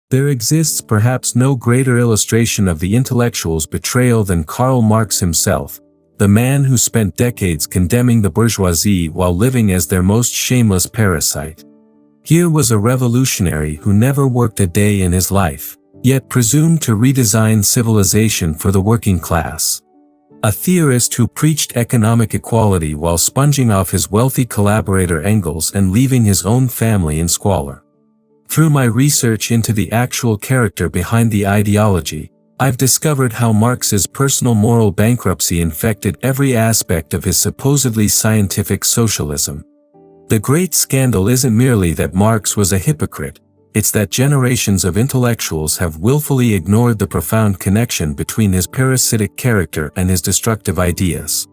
There exists perhaps no greater illustration of the intellectual's betrayal than Karl Marx himself, the man who spent decades condemning the bourgeoisie while living as their most shameless parasite. Here was a revolutionary who never worked a day in his life, yet presumed to redesign civilization for the working class. A theorist who preached economic equality while sponging off his wealthy collaborator Engels and leaving his own family in squalor. Through my research into the actual character behind the ideology, I've discovered how Marx's personal moral bankruptcy infected every aspect of his supposedly scientific socialism. The great scandal isn't merely that Marx was a hypocrite, it's that generations of intellectuals have willfully ignored the profound connection between his parasitic character and his destructive ideas.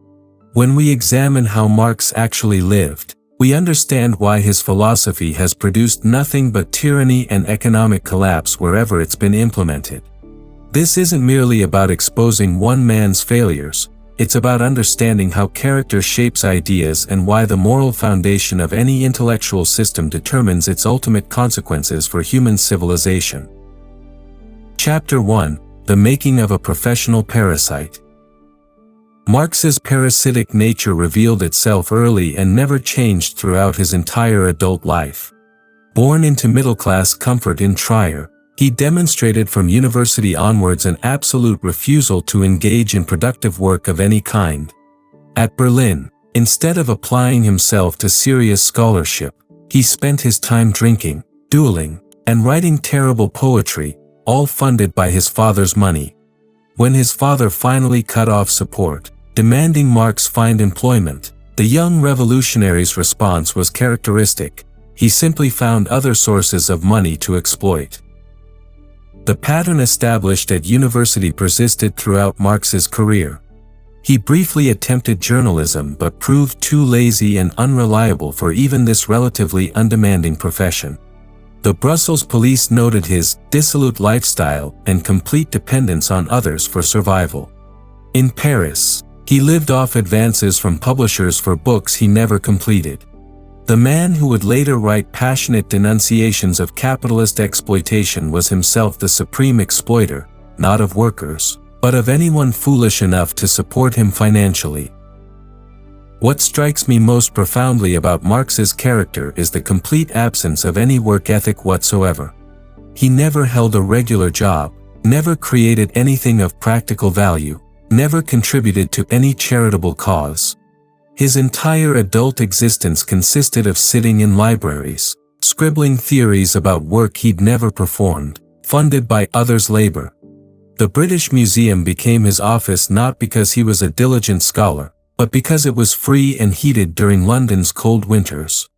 When we examine how Marx actually lived, we understand why his philosophy has produced nothing but tyranny and economic collapse wherever it's been implemented. This isn't merely about exposing one man's failures, it's about understanding how character shapes ideas and why the moral foundation of any intellectual system determines its ultimate consequences for human civilization. Chapter 1: The Making of a Professional Parasite. Marx's parasitic nature revealed itself early and never changed throughout his entire adult life. Born into middle-class comfort in Trier, he demonstrated from university onwards an absolute refusal to engage in productive work of any kind. At Berlin, instead of applying himself to serious scholarship, he spent his time drinking, dueling, and writing terrible poetry, all funded by his father's money. When his father finally cut off support, demanding Marx find employment, the young revolutionary's response was characteristic: he simply found other sources of money to exploit. The pattern established at university persisted throughout Marx's career. He briefly attempted journalism but proved too lazy and unreliable for even this relatively undemanding profession. The Brussels police noted his dissolute lifestyle and complete dependence on others for survival. In Paris, he lived off advances from publishers for books he never completed. The man who would later write passionate denunciations of capitalist exploitation was himself the supreme exploiter, not of workers, but of anyone foolish enough to support him financially. What strikes me most profoundly about Marx's character is the complete absence of any work ethic whatsoever. He never held a regular job, never created anything of practical value, never contributed to any charitable cause. His entire adult existence consisted of sitting in libraries, scribbling theories about work he'd never performed, funded by others' labor. The British Museum became his office not because he was a diligent scholar, but because it was free and heated during London's cold winters.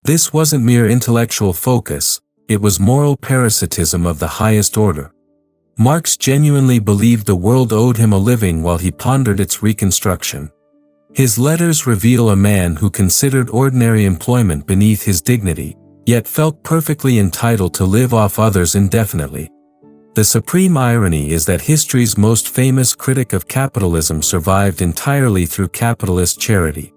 This wasn't mere intellectual focus, it was moral parasitism of the highest order. Marx genuinely believed the world owed him a living while he pondered its reconstruction. His letters reveal a man who considered ordinary employment beneath his dignity, yet felt perfectly entitled to live off others indefinitely. The supreme irony is that history's most famous critic of capitalism survived entirely through capitalist charity.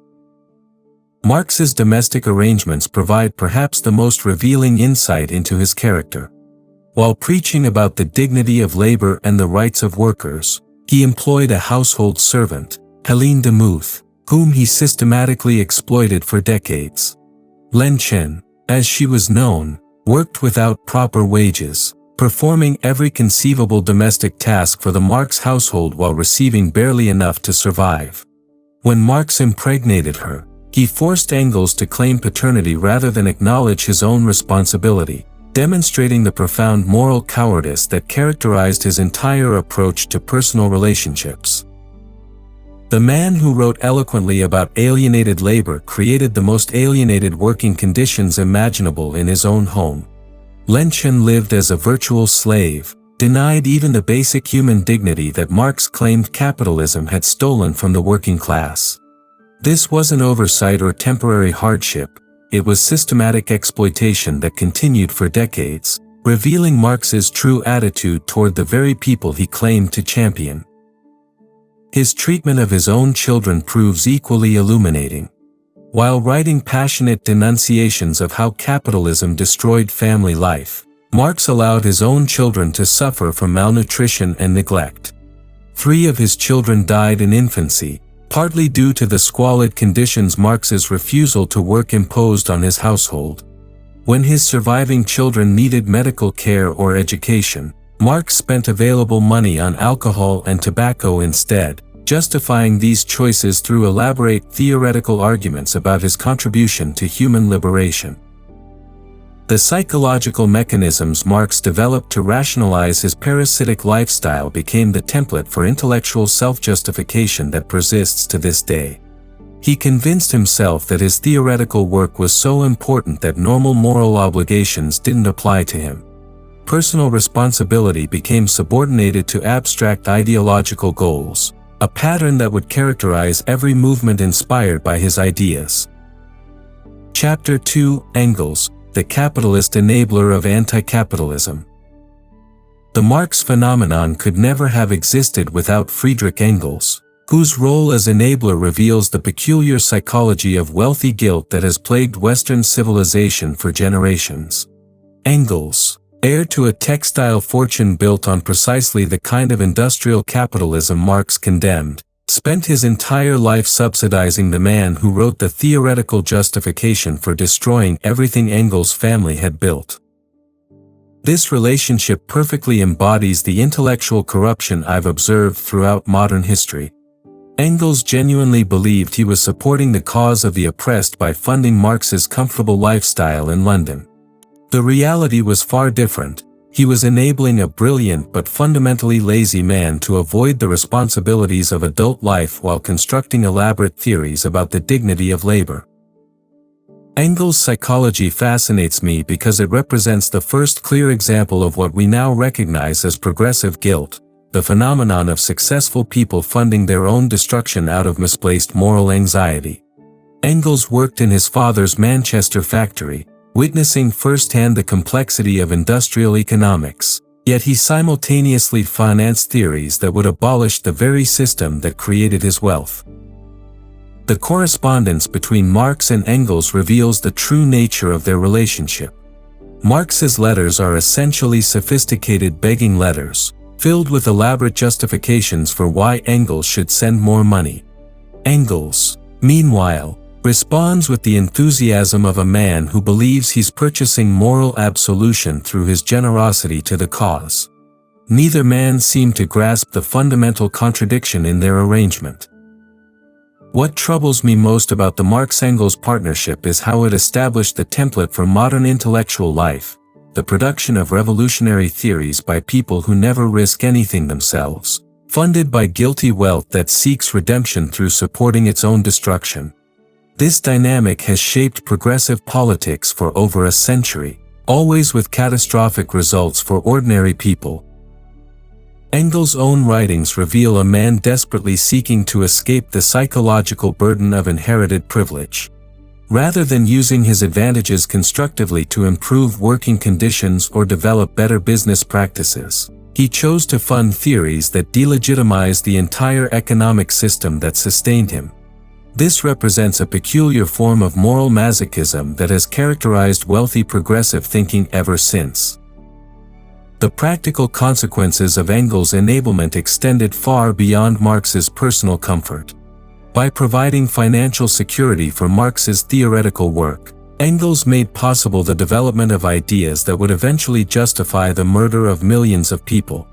Marx's domestic arrangements provide perhaps the most revealing insight into his character. While preaching about the dignity of labor and the rights of workers, he employed a household servant, Helene de Muth, whom he systematically exploited for decades. Len Chen, as she was known, worked without proper wages, performing every conceivable domestic task for the Marx household while receiving barely enough to survive. When Marx impregnated her, he forced Engels to claim paternity rather than acknowledge his own responsibility, demonstrating the profound moral cowardice that characterized his entire approach to personal relationships. The man who wrote eloquently about alienated labor created the most alienated working conditions imaginable in his own home. Len Chen lived as a virtual slave, denied even the basic human dignity that Marx claimed capitalism had stolen from the working class. This wasn't oversight or temporary hardship, it was systematic exploitation that continued for decades, revealing Marx's true attitude toward the very people he claimed to champion. His treatment of his own children proves equally illuminating. While writing passionate denunciations of how capitalism destroyed family life, Marx allowed his own children to suffer from malnutrition and neglect. 3 of his children died in infancy, partly due to the squalid conditions Marx's refusal to work imposed on his household. When his surviving children needed medical care or education, Marx spent available money on alcohol and tobacco instead, justifying these choices through elaborate theoretical arguments about his contribution to human liberation. The psychological mechanisms Marx developed to rationalize his parasitic lifestyle became the template for intellectual self-justification that persists to this day. He convinced himself that his theoretical work was so important that normal moral obligations didn't apply to him. Personal responsibility became subordinated to abstract ideological goals, a pattern that would characterize every movement inspired by his ideas. Chapter 2: Engels, the capitalist enabler of anti-capitalism. The Marx phenomenon could never have existed without Friedrich Engels, whose role as enabler reveals the peculiar psychology of wealthy guilt that has plagued Western civilization for generations. Engels, heir to a textile fortune built on precisely the kind of industrial capitalism Marx condemned, spent his entire life subsidizing the man who wrote the theoretical justification for destroying everything Engels' family had built. This relationship perfectly embodies the intellectual corruption I've observed throughout modern history. Engels genuinely believed he was supporting the cause of the oppressed by funding Marx's comfortable lifestyle in London. The reality was far different. He was enabling a brilliant but fundamentally lazy man to avoid the responsibilities of adult life while constructing elaborate theories about the dignity of labor. Engels' psychology fascinates me because it represents the first clear example of what we now recognize as progressive guilt, the phenomenon of successful people funding their own destruction out of misplaced moral anxiety. Engels worked in his father's Manchester factory, witnessing firsthand the complexity of industrial economics, yet he simultaneously financed theories that would abolish the very system that created his wealth. The correspondence between Marx and Engels reveals the true nature of their relationship. Marx's letters are essentially sophisticated begging letters, filled with elaborate justifications for why Engels should send more money. Engels, meanwhile, responds with the enthusiasm of a man who believes he's purchasing moral absolution through his generosity to the cause. Neither man seemed to grasp the fundamental contradiction in their arrangement. What troubles me most about the Marx-Engels partnership is how it established the template for modern intellectual life, the production of revolutionary theories by people who never risk anything themselves, funded by guilty wealth that seeks redemption through supporting its own destruction. This dynamic has shaped progressive politics for over a century, always with catastrophic results for ordinary people. Engels' own writings reveal a man desperately seeking to escape the psychological burden of inherited privilege. Rather than using his advantages constructively to improve working conditions or develop better business practices, he chose to fund theories that delegitimized the entire economic system that sustained him. This represents a peculiar form of moral masochism that has characterized wealthy progressive thinking ever since. The practical consequences of Engels' enablement extended far beyond Marx's personal comfort. By providing financial security for Marx's theoretical work, Engels made possible the development of ideas that would eventually justify the murder of millions of people.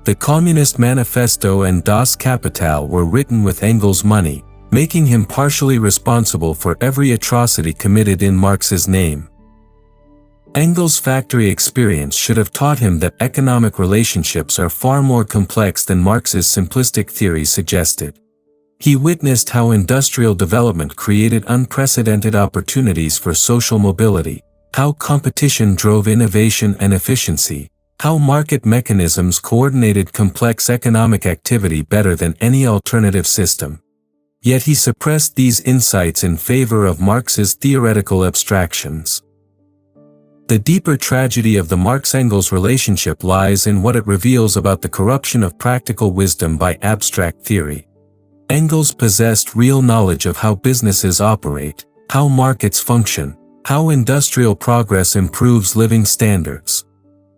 The Communist Manifesto and Das Kapital were written with Engels' money, making him partially responsible for every atrocity committed in Marx's name. Engels' factory experience should have taught him that economic relationships are far more complex than Marx's simplistic theory suggested. He witnessed how industrial development created unprecedented opportunities for social mobility, how competition drove innovation and efficiency, how market mechanisms coordinated complex economic activity better than any alternative system. Yet he suppressed these insights in favor of Marx's theoretical abstractions. The deeper tragedy of the Marx-Engels relationship lies in what it reveals about the corruption of practical wisdom by abstract theory. Engels possessed real knowledge of how businesses operate, how markets function, how industrial progress improves living standards.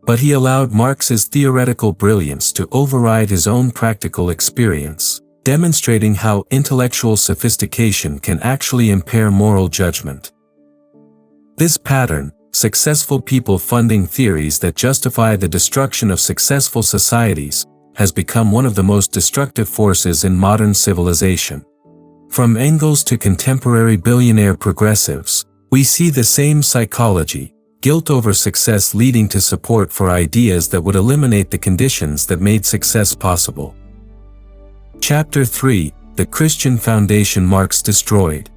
But he allowed Marx's theoretical brilliance to override his own practical experience, demonstrating how intellectual sophistication can actually impair moral judgment. This pattern, successful people funding theories that justify the destruction of successful societies, has become one of the most destructive forces in modern civilization. From Engels to contemporary billionaire progressives, we see the same psychology, guilt over success leading to support for ideas that would eliminate the conditions that made success possible. Chapter 3: The Christian Foundation Marx Destroyed.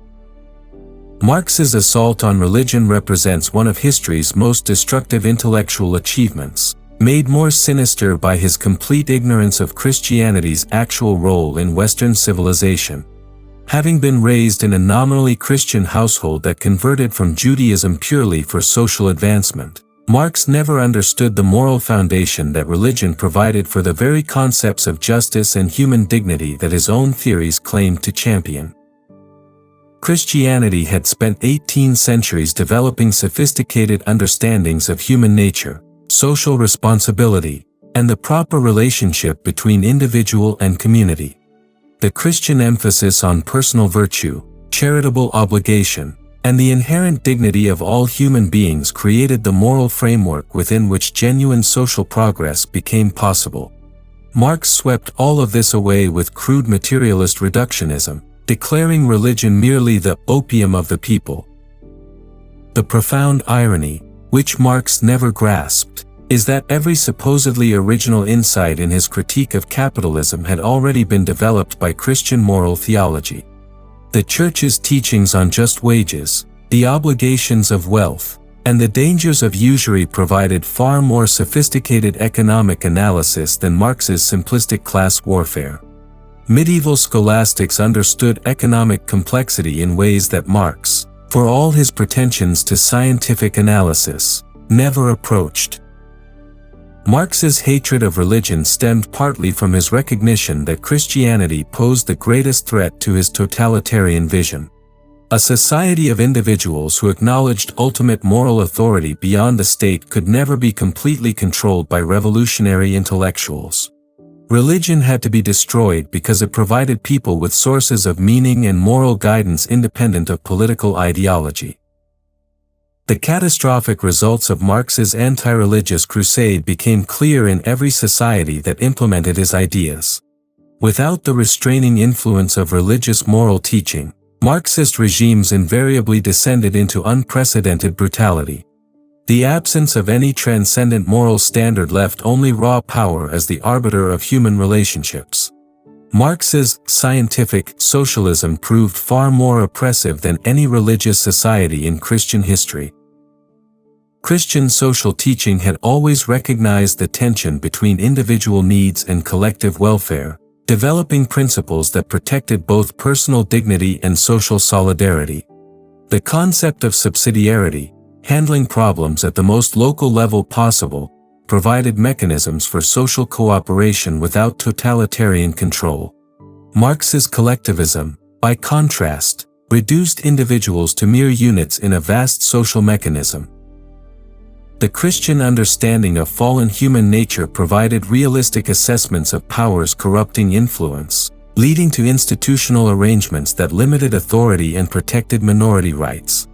Marx's assault on religion represents one of history's most destructive intellectual achievements, made more sinister by his complete ignorance of Christianity's actual role in Western civilization. Having been raised in a nominally Christian household that converted from Judaism purely for social advancement, Marx never understood the moral foundation that religion provided for the very concepts of justice and human dignity that his own theories claimed to champion. Christianity had spent 18 centuries developing sophisticated understandings of human nature, social responsibility, and the proper relationship between individual and community. The Christian emphasis on personal virtue, charitable obligation, and the inherent dignity of all human beings created the moral framework within which genuine social progress became possible. Marx swept all of this away with crude materialist reductionism, declaring religion merely the opium of the people. The profound irony, which Marx never grasped, is that every supposedly original insight in his critique of capitalism had already been developed by Christian moral theology. The Church's teachings on just wages, the obligations of wealth, and the dangers of usury provided far more sophisticated economic analysis than Marx's simplistic class warfare. Medieval scholastics understood economic complexity in ways that Marx, for all his pretensions to scientific analysis, never approached. Marx's hatred of religion stemmed partly from his recognition that Christianity posed the greatest threat to his totalitarian vision. A society of individuals who acknowledged ultimate moral authority beyond the state could never be completely controlled by revolutionary intellectuals. Religion had to be destroyed because it provided people with sources of meaning and moral guidance independent of political ideology. The catastrophic results of Marx's anti-religious crusade became clear in every society that implemented his ideas. Without the restraining influence of religious moral teaching, Marxist regimes invariably descended into unprecedented brutality. The absence of any transcendent moral standard left only raw power as the arbiter of human relationships. Marx's scientific socialism proved far more oppressive than any religious society in Christian history. Christian social teaching had always recognized the tension between individual needs and collective welfare, developing principles that protected both personal dignity and social solidarity. The concept of subsidiarity, handling problems at the most local level possible, provided mechanisms for social cooperation without totalitarian control. Marx's collectivism, by contrast, reduced individuals to mere units in a vast social mechanism. The Christian understanding of fallen human nature provided realistic assessments of power's corrupting influence, leading to institutional arrangements that limited authority and protected minority rights.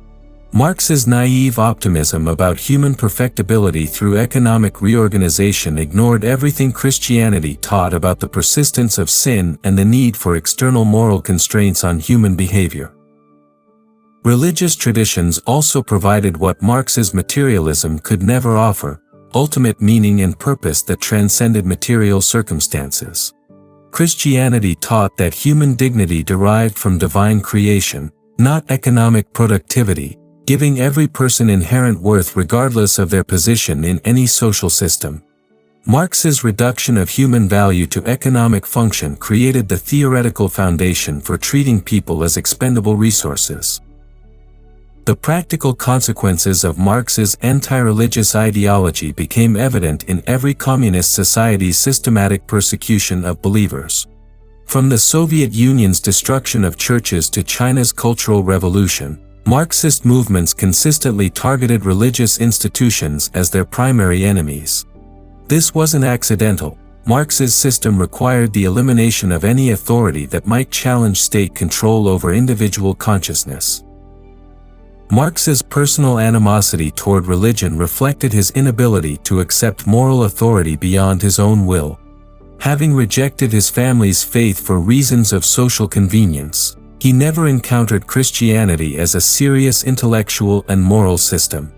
Marx's naive optimism about human perfectibility through economic reorganization ignored everything Christianity taught about the persistence of sin and the need for external moral constraints on human behavior. Religious traditions also provided what Marx's materialism could never offer: ultimate meaning and purpose that transcended material circumstances. Christianity taught that human dignity derived from divine creation, not economic productivity, giving every person inherent worth regardless of their position in any social system. Marx's reduction of human value to economic function created the theoretical foundation for treating people as expendable resources. The practical consequences of Marx's anti-religious ideology became evident in every communist society's systematic persecution of believers. From the Soviet Union's destruction of churches to China's Cultural Revolution, Marxist movements consistently targeted religious institutions as their primary enemies. This wasn't accidental. Marx's system required the elimination of any authority that might challenge state control over individual consciousness. Marx's personal animosity toward religion reflected his inability to accept moral authority beyond his own will. Having rejected his family's faith for reasons of social convenience, he never encountered Christianity as a serious intellectual and moral system.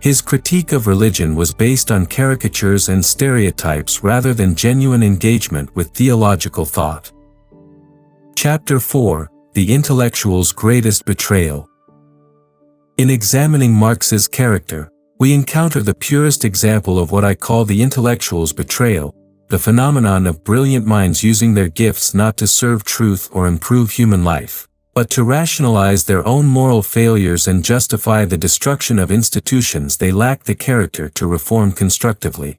His critique of religion was based on caricatures and stereotypes rather than genuine engagement with theological thought. Chapter 4: The Intellectual's Greatest Betrayal. In examining Marx's character, we encounter the purest example of what I call the intellectual's betrayal, the phenomenon of brilliant minds using their gifts not to serve truth or improve human life, but to rationalize their own moral failures and justify the destruction of institutions they lack the character to reform constructively.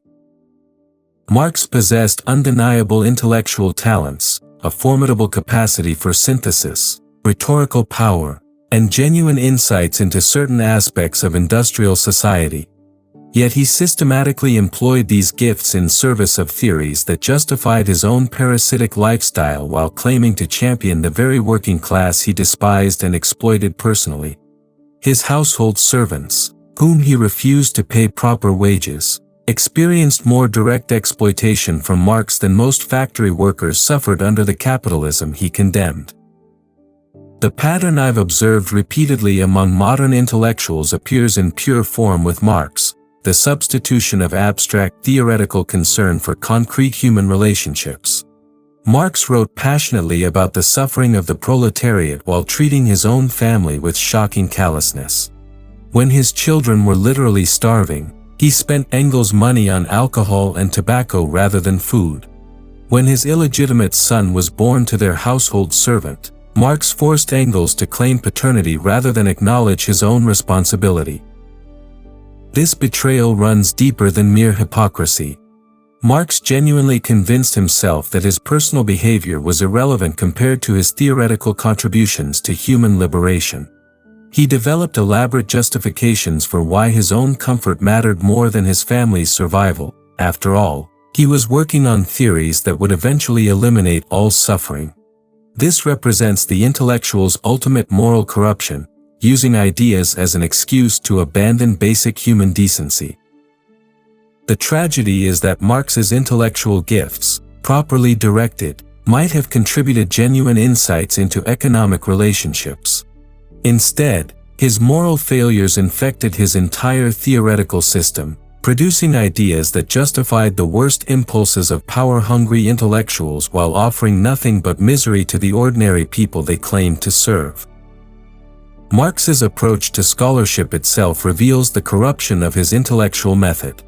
Marx possessed undeniable intellectual talents, a formidable capacity for synthesis, rhetorical power, and genuine insights into certain aspects of industrial society. Yet he systematically employed these gifts in service of theories that justified his own parasitic lifestyle while claiming to champion the very working class he despised and exploited personally. His household servants, whom he refused to pay proper wages, experienced more direct exploitation from Marx than most factory workers suffered under the capitalism he condemned. The pattern I've observed repeatedly among modern intellectuals appears in pure form with Marx: the substitution of abstract theoretical concern for concrete human relationships. Marx wrote passionately about the suffering of the proletariat while treating his own family with shocking callousness. When his children were literally starving, he spent Engels' money on alcohol and tobacco rather than food. When his illegitimate son was born to their household servant, Marx forced Engels to claim paternity rather than acknowledge his own responsibility. This betrayal runs deeper than mere hypocrisy. Marx genuinely convinced himself that his personal behavior was irrelevant compared to his theoretical contributions to human liberation. He developed elaborate justifications for why his own comfort mattered more than his family's survival. After all, he was working on theories that would eventually eliminate all suffering. This represents the intellectual's ultimate moral corruption, using ideas as an excuse to abandon basic human decency. The tragedy is that Marx's intellectual gifts, properly directed, might have contributed genuine insights into economic relationships. Instead, his moral failures infected his entire theoretical system, producing ideas that justified the worst impulses of power-hungry intellectuals while offering nothing but misery to the ordinary people they claimed to serve. Marx's approach to scholarship itself reveals the corruption of his intellectual method.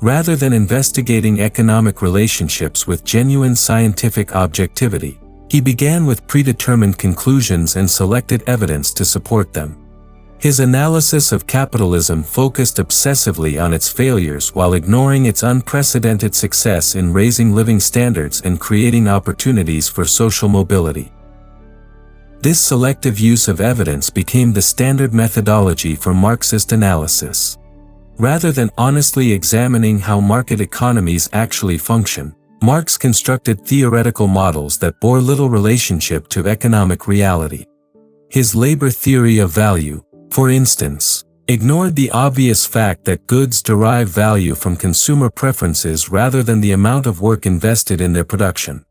Rather than investigating economic relationships with genuine scientific objectivity, he began with predetermined conclusions and selected evidence to support them. His analysis of capitalism focused obsessively on its failures while ignoring its unprecedented success in raising living standards and creating opportunities for social mobility. This selective use of evidence became the standard methodology for Marxist analysis. Rather than honestly examining how market economies actually function, Marx constructed theoretical models that bore little relationship to economic reality. His labor theory of value, for instance, ignored the obvious fact that goods derive value from consumer preferences rather than the amount of work invested in their production.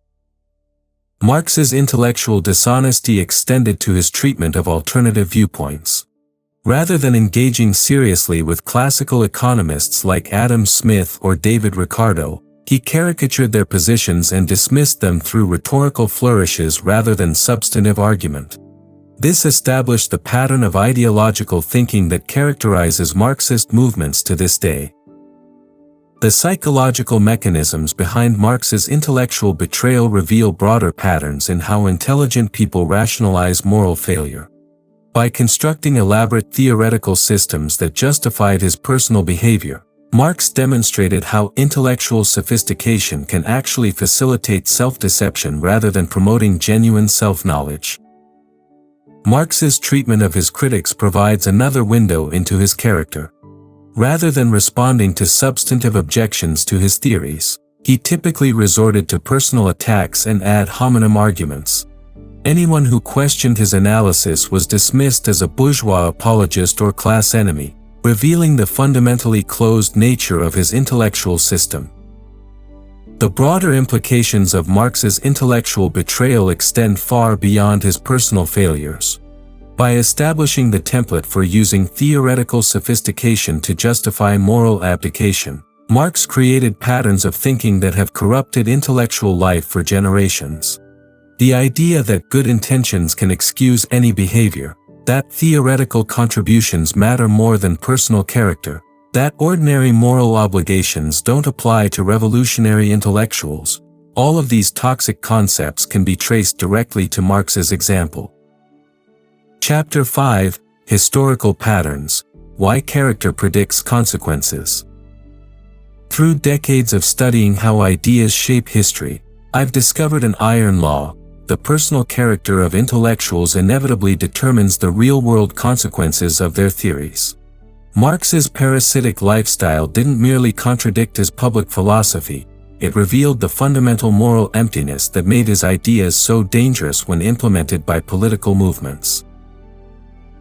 Marx's intellectual dishonesty extended to his treatment of alternative viewpoints. Rather than engaging seriously with classical economists like Adam Smith or David Ricardo, he caricatured their positions and dismissed them through rhetorical flourishes rather than substantive argument. This established the pattern of ideological thinking that characterizes Marxist movements to this day. The psychological mechanisms behind Marx's intellectual betrayal reveal broader patterns in how intelligent people rationalize moral failure. By constructing elaborate theoretical systems that justified his personal behavior, Marx demonstrated how intellectual sophistication can actually facilitate self-deception rather than promoting genuine self-knowledge. Marx's treatment of his critics provides another window into his character. Rather than responding to substantive objections to his theories, he typically resorted to personal attacks and ad hominem arguments. Anyone who questioned his analysis was dismissed as a bourgeois apologist or class enemy, revealing the fundamentally closed nature of his intellectual system. The broader implications of Marx's intellectual betrayal extend far beyond his personal failures. By establishing the template for using theoretical sophistication to justify moral abdication, Marx created patterns of thinking that have corrupted intellectual life for generations. The idea that good intentions can excuse any behavior, that theoretical contributions matter more than personal character, that ordinary moral obligations don't apply to revolutionary intellectuals, all of these toxic concepts can be traced directly to Marx's example. Chapter 5: Historical Patterns: Why Character Predicts Consequences. Through decades of studying how ideas shape history, I've discovered an iron law: the personal character of intellectuals inevitably determines the real-world consequences of their theories. Marx's parasitic lifestyle didn't merely contradict his public philosophy, it revealed the fundamental moral emptiness that made his ideas so dangerous when implemented by political movements.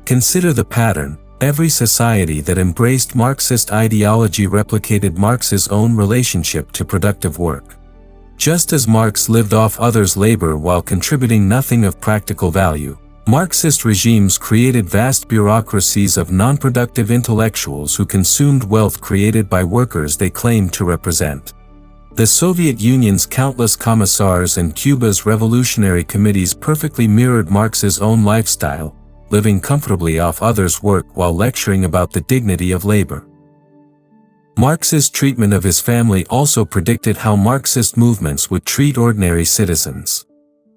Consider the pattern: every society that embraced Marxist ideology replicated Marx's own relationship to productive work. Just as Marx lived off others' labor while contributing nothing of practical value, Marxist regimes created vast bureaucracies of non-productive intellectuals who consumed wealth created by workers they claimed to represent. The Soviet Union's countless commissars and Cuba's revolutionary committees perfectly mirrored Marx's own lifestyle, living comfortably off others' work while lecturing about the dignity of labor. Marx's treatment of his family also predicted how Marxist movements would treat ordinary citizens.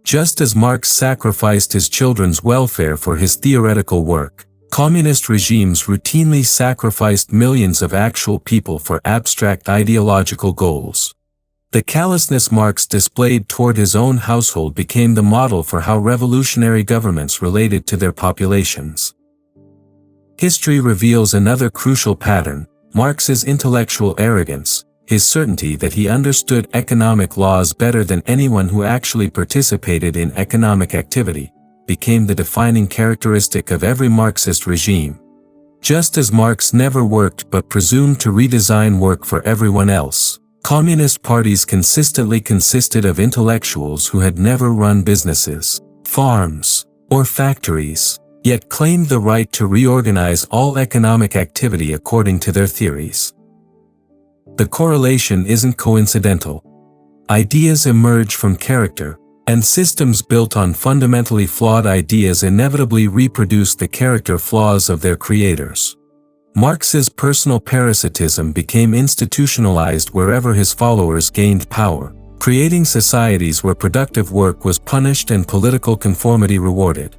Just as Marx sacrificed his children's welfare for his theoretical work, communist regimes routinely sacrificed millions of actual people for abstract ideological goals. The callousness Marx displayed toward his own household became the model for how revolutionary governments related to their populations. History reveals another crucial pattern: Marx's intellectual arrogance, his certainty that he understood economic laws better than anyone who actually participated in economic activity, became the defining characteristic of every Marxist regime. Just as Marx never worked but presumed to redesign work for everyone else, communist parties consistently consisted of intellectuals who had never run businesses, farms, or factories, yet claimed the right to reorganize all economic activity according to their theories. The correlation isn't coincidental. Ideas emerge from character, and systems built on fundamentally flawed ideas inevitably reproduce the character flaws of their creators. Marx's personal parasitism became institutionalized wherever his followers gained power, creating societies where productive work was punished and political conformity rewarded.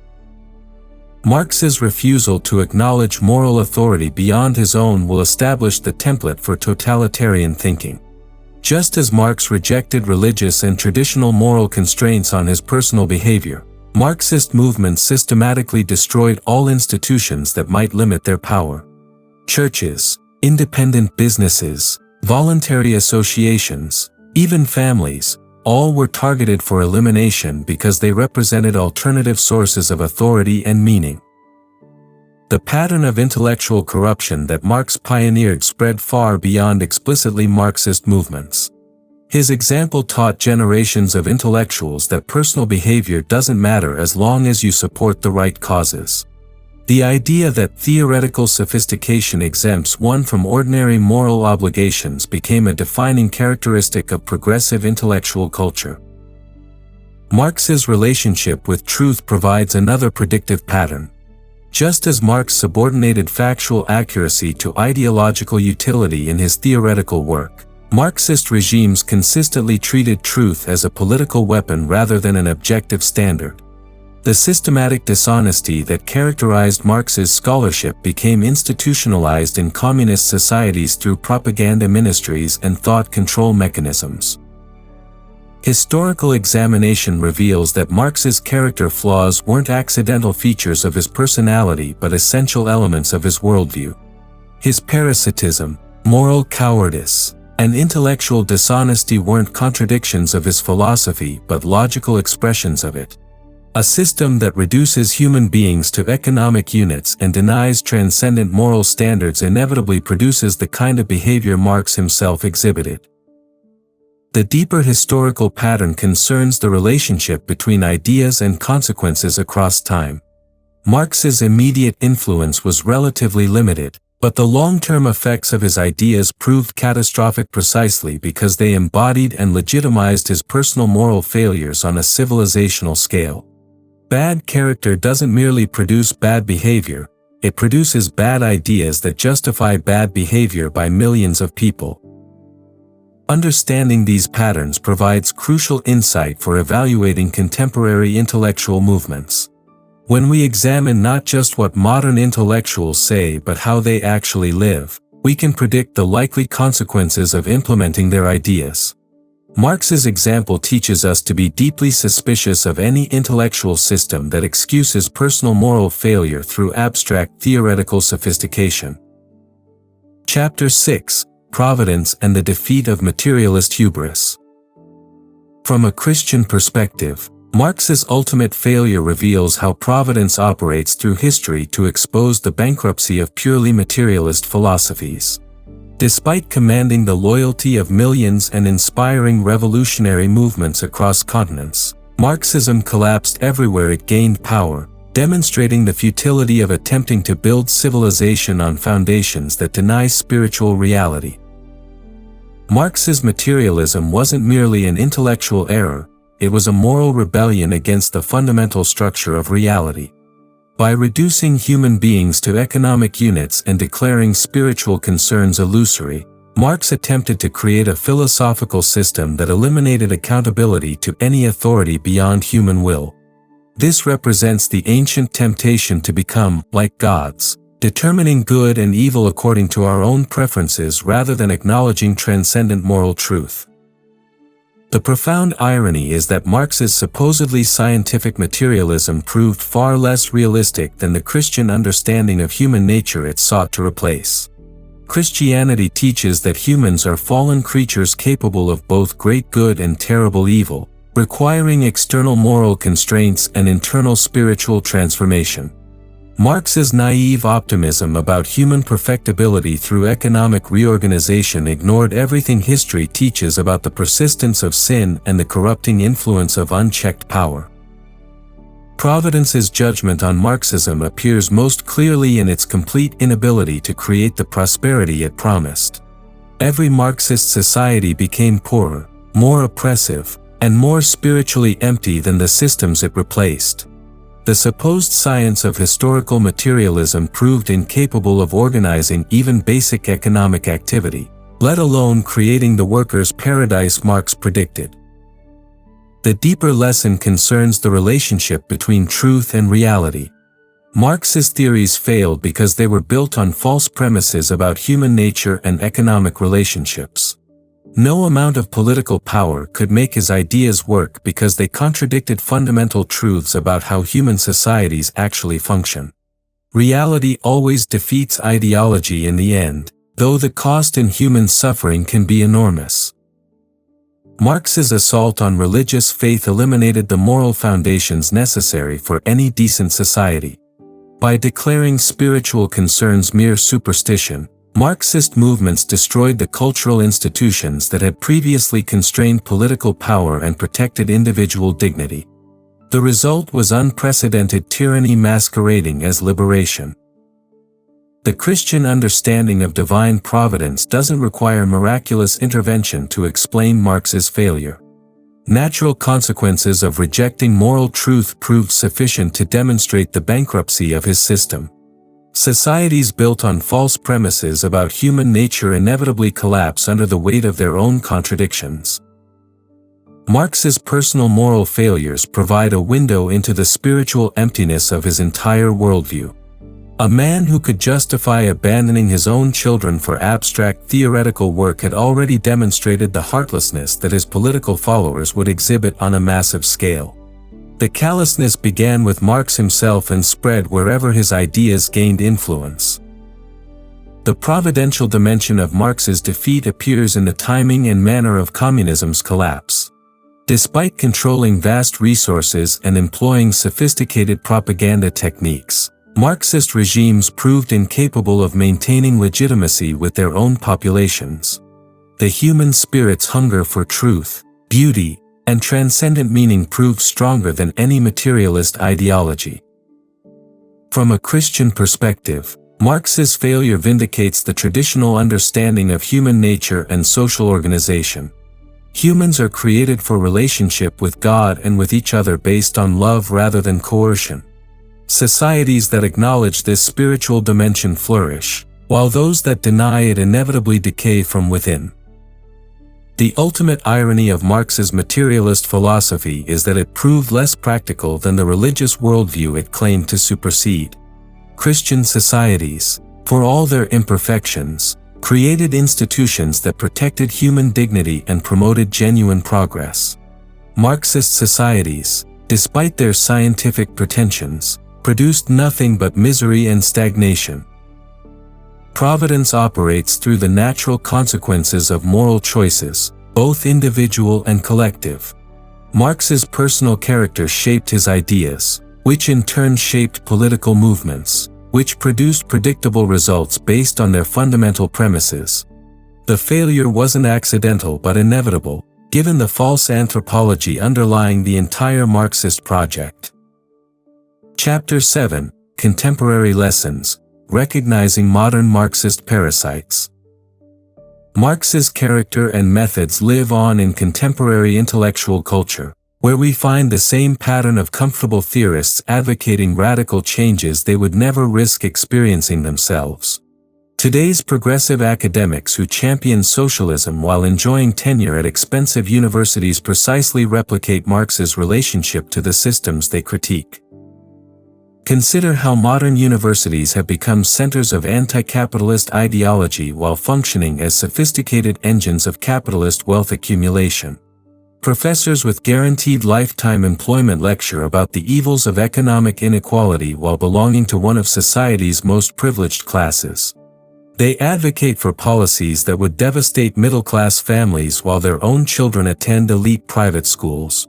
Marx's refusal to acknowledge moral authority beyond his own will establish the template for totalitarian thinking. Just as Marx rejected religious and traditional moral constraints on his personal behavior, Marxist movements systematically destroyed all institutions that might limit their power. Churches, independent businesses, voluntary associations, even families, all were targeted for elimination because they represented alternative sources of authority and meaning. The pattern of intellectual corruption that Marx pioneered spread far beyond explicitly Marxist movements. His example taught generations of intellectuals that personal behavior doesn't matter as long as you support the right causes. The idea that theoretical sophistication exempts one from ordinary moral obligations became a defining characteristic of progressive intellectual culture. Marx's relationship with truth provides another predictive pattern. Just as Marx subordinated factual accuracy to ideological utility in his theoretical work, Marxist regimes consistently treated truth as a political weapon rather than an objective standard. The systematic dishonesty that characterized Marx's scholarship became institutionalized in communist societies through propaganda ministries and thought control mechanisms. Historical examination reveals that Marx's character flaws weren't accidental features of his personality but essential elements of his worldview. His parasitism, moral cowardice, and intellectual dishonesty weren't contradictions of his philosophy but logical expressions of it. A system that reduces human beings to economic units and denies transcendent moral standards inevitably produces the kind of behavior Marx himself exhibited. The deeper historical pattern concerns the relationship between ideas and consequences across time. Marx's immediate influence was relatively limited, but the long-term effects of his ideas proved catastrophic precisely because they embodied and legitimized his personal moral failures on a civilizational scale. Bad character doesn't merely produce bad behavior, it produces bad ideas that justify bad behavior by millions of people. Understanding these patterns provides crucial insight for evaluating contemporary intellectual movements. When we examine not just what modern intellectuals say but how they actually live, we can predict the likely consequences of implementing their ideas. Marx's example teaches us to be deeply suspicious of any intellectual system that excuses personal moral failure through abstract theoretical sophistication. Chapter 6: Providence and the Defeat of Materialist Hubris. From a Christian perspective, Marx's ultimate failure reveals how providence operates through history to expose the bankruptcy of purely materialist philosophies. Despite commanding the loyalty of millions and inspiring revolutionary movements across continents, Marxism collapsed everywhere it gained power, demonstrating the futility of attempting to build civilization on foundations that deny spiritual reality. Marx's materialism wasn't merely an intellectual error, it was a moral rebellion against the fundamental structure of reality. By reducing human beings to economic units and declaring spiritual concerns illusory, Marx attempted to create a philosophical system that eliminated accountability to any authority beyond human will. This represents the ancient temptation to become like gods, determining good and evil according to our own preferences rather than acknowledging transcendent moral truth. The profound irony is that Marx's supposedly scientific materialism proved far less realistic than the Christian understanding of human nature it sought to replace. Christianity teaches that humans are fallen creatures capable of both great good and terrible evil, requiring external moral constraints and internal spiritual transformation. Marx's naive optimism about human perfectibility through economic reorganization ignored everything history teaches about the persistence of sin and the corrupting influence of unchecked power. Providence's judgment on Marxism appears most clearly in its complete inability to create the prosperity it promised. Every Marxist society became poorer, more oppressive, and more spiritually empty than the systems it replaced. The supposed science of historical materialism proved incapable of organizing even basic economic activity, let alone creating the workers' paradise Marx predicted. The deeper lesson concerns the relationship between truth and reality. Marx's theories failed because they were built on false premises about human nature and economic relationships. No amount of political power could make his ideas work because they contradicted fundamental truths about how human societies actually function. Reality always defeats ideology in the end, though the cost in human suffering can be enormous. Marx's assault on religious faith eliminated the moral foundations necessary for any decent society. By declaring spiritual concerns mere superstition, Marxist movements destroyed the cultural institutions that had previously constrained political power and protected individual dignity. The result was unprecedented tyranny masquerading as liberation. The Christian understanding of divine providence doesn't require miraculous intervention to explain Marx's failure. Natural consequences of rejecting moral truth proved sufficient to demonstrate the bankruptcy of his system. Societies built on false premises about human nature inevitably collapse under the weight of their own contradictions. Marx's personal moral failures provide a window into the spiritual emptiness of his entire worldview. A man who could justify abandoning his own children for abstract theoretical work had already demonstrated the heartlessness that his political followers would exhibit on a massive scale. The callousness began with Marx himself and spread wherever his ideas gained influence. The providential dimension of Marx's defeat appears in the timing and manner of communism's collapse. Despite controlling vast resources and employing sophisticated propaganda techniques, Marxist regimes proved incapable of maintaining legitimacy with their own populations. The human spirit's hunger for truth, beauty, and transcendent meaning proved stronger than any materialist ideology. From a Christian perspective, Marx's failure vindicates the traditional understanding of human nature and social organization. Humans are created for relationship with God and with each other based on love rather than coercion. Societies that acknowledge this spiritual dimension flourish, while those that deny it inevitably decay from within. The ultimate irony of Marx's materialist philosophy is that it proved less practical than the religious worldview it claimed to supersede. Christian societies, for all their imperfections, created institutions that protected human dignity and promoted genuine progress. Marxist societies, despite their scientific pretensions, produced nothing but misery and stagnation. Providence operates through the natural consequences of moral choices, both individual and collective. Marx's personal character shaped his ideas, which in turn shaped political movements, which produced predictable results based on their fundamental premises. The failure wasn't accidental but inevitable, given the false anthropology underlying the entire Marxist project. Chapter 7: Contemporary Lessons: Recognizing Modern Marxist Parasites. Marx's character and methods live on in contemporary intellectual culture, where we find the same pattern of comfortable theorists advocating radical changes they would never risk experiencing themselves. Today's progressive academics who champion socialism while enjoying tenure at expensive universities precisely replicate Marx's relationship to the systems they critique. Consider how modern universities have become centers of anti-capitalist ideology while functioning as sophisticated engines of capitalist wealth accumulation. Professors with guaranteed lifetime employment lecture about the evils of economic inequality while belonging to one of society's most privileged classes. They advocate for policies that would devastate middle-class families while their own children attend elite private schools.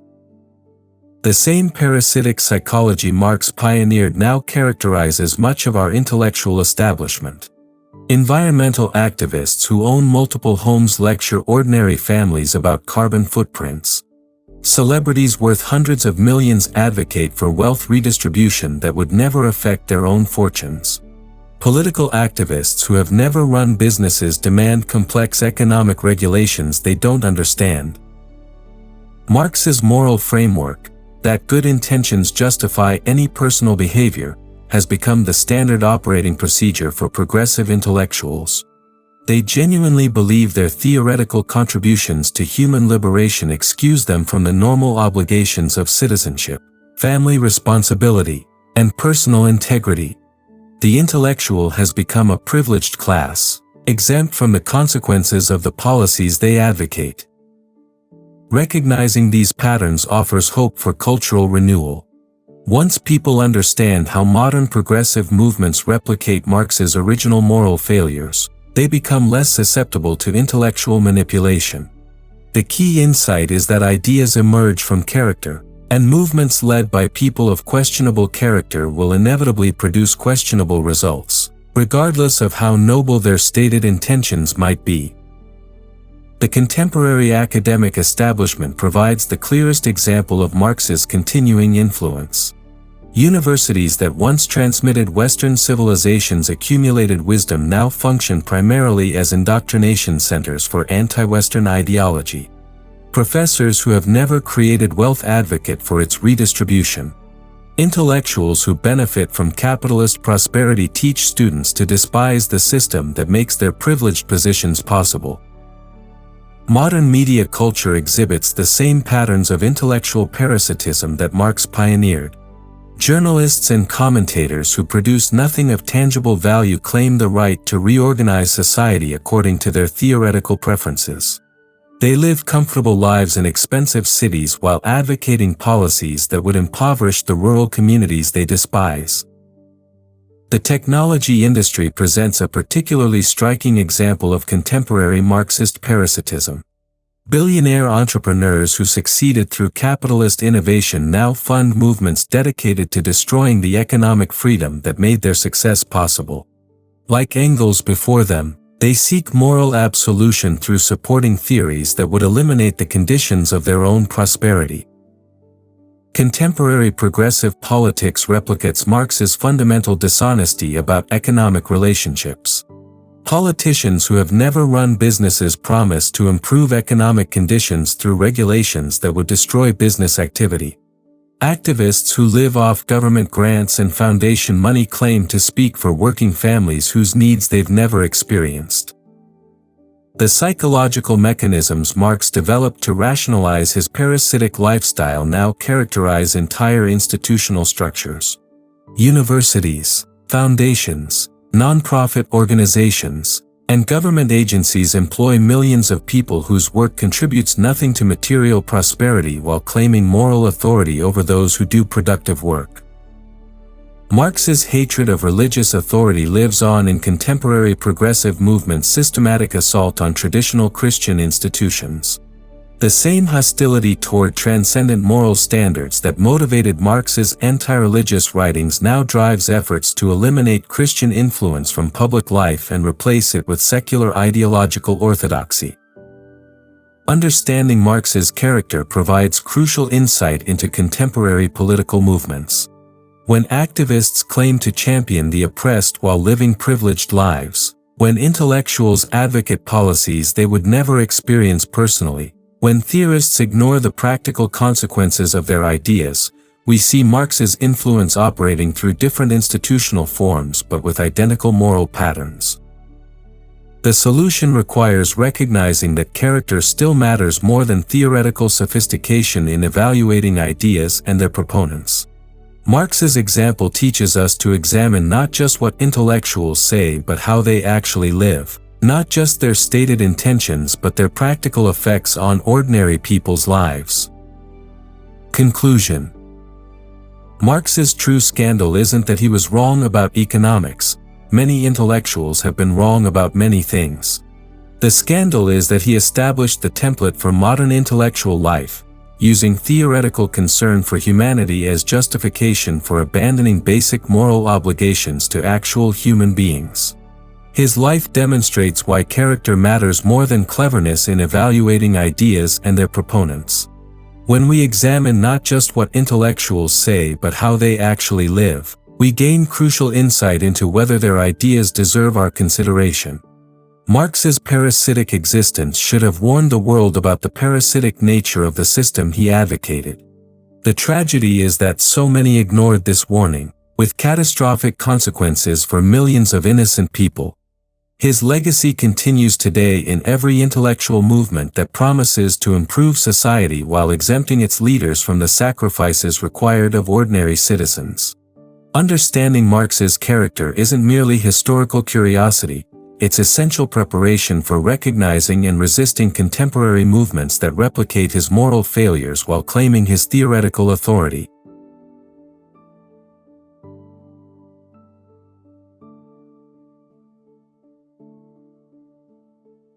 The same parasitic psychology Marx pioneered now characterizes much of our intellectual establishment. Environmental activists who own multiple homes lecture ordinary families about carbon footprints. Celebrities worth hundreds of millions advocate for wealth redistribution that would never affect their own fortunes. Political activists who have never run businesses demand complex economic regulations they don't understand. Marx's moral framework, that good intentions justify any personal behavior, has become the standard operating procedure for progressive intellectuals. They genuinely believe their theoretical contributions to human liberation excuse them from the normal obligations of citizenship, family responsibility, and personal integrity. The intellectual has become a privileged class, exempt from the consequences of the policies they advocate. Recognizing these patterns offers hope for cultural renewal. Once people understand how modern progressive movements replicate Marx's original moral failures, they become less susceptible to intellectual manipulation. The key insight is that ideas emerge from character, and movements led by people of questionable character will inevitably produce questionable results, regardless of how noble their stated intentions might be. The contemporary academic establishment provides the clearest example of Marx's continuing influence. Universities that once transmitted Western civilization's accumulated wisdom now function primarily as indoctrination centers for anti-Western ideology. Professors who have never created wealth advocate for its redistribution. Intellectuals who benefit from capitalist prosperity teach students to despise the system that makes their privileged positions possible. Modern media culture exhibits the same patterns of intellectual parasitism that Marx pioneered. Journalists and commentators who produce nothing of tangible value claim the right to reorganize society according to their theoretical preferences. They live comfortable lives in expensive cities while advocating policies that would impoverish the rural communities they despise. The technology industry presents a particularly striking example of contemporary Marxist parasitism. Billionaire entrepreneurs who succeeded through capitalist innovation now fund movements dedicated to destroying the economic freedom that made their success possible. Like Engels before them, they seek moral absolution through supporting theories that would eliminate the conditions of their own prosperity. Contemporary progressive politics replicates Marx's fundamental dishonesty about economic relationships. Politicians who have never run businesses promise to improve economic conditions through regulations that would destroy business activity. Activists who live off government grants and foundation money claim to speak for working families whose needs they've never experienced. The psychological mechanisms Marx developed to rationalize his parasitic lifestyle now characterize entire institutional structures. Universities, foundations, non-profit organizations, and government agencies employ millions of people whose work contributes nothing to material prosperity while claiming moral authority over those who do productive work. Marx's hatred of religious authority lives on in contemporary progressive movements' systematic assault on traditional Christian institutions. The same hostility toward transcendent moral standards that motivated Marx's anti-religious writings now drives efforts to eliminate Christian influence from public life and replace it with secular ideological orthodoxy. Understanding Marx's character provides crucial insight into contemporary political movements. When activists claim to champion the oppressed while living privileged lives, when intellectuals advocate policies they would never experience personally, when theorists ignore the practical consequences of their ideas, we see Marx's influence operating through different institutional forms but with identical moral patterns. The solution requires recognizing that character still matters more than theoretical sophistication in evaluating ideas and their proponents. Marx's example teaches us to examine not just what intellectuals say but how they actually live, not just their stated intentions but their practical effects on ordinary people's lives. Conclusion. Marx's true scandal isn't that he was wrong about economics. Many intellectuals have been wrong about many things. The scandal is that he established the template for modern intellectual life, using theoretical concern for humanity as justification for abandoning basic moral obligations to actual human beings. His life demonstrates why character matters more than cleverness in evaluating ideas and their proponents. When we examine not just what intellectuals say but how they actually live, we gain crucial insight into whether their ideas deserve our consideration. Marx's parasitic existence should have warned the world about the parasitic nature of the system he advocated. The tragedy is that so many ignored this warning, with catastrophic consequences for millions of innocent people. His legacy continues today in every intellectual movement that promises to improve society while exempting its leaders from the sacrifices required of ordinary citizens. Understanding Marx's character isn't merely historical curiosity. It's essential preparation for recognizing and resisting contemporary movements that replicate his moral failures while claiming his theoretical authority.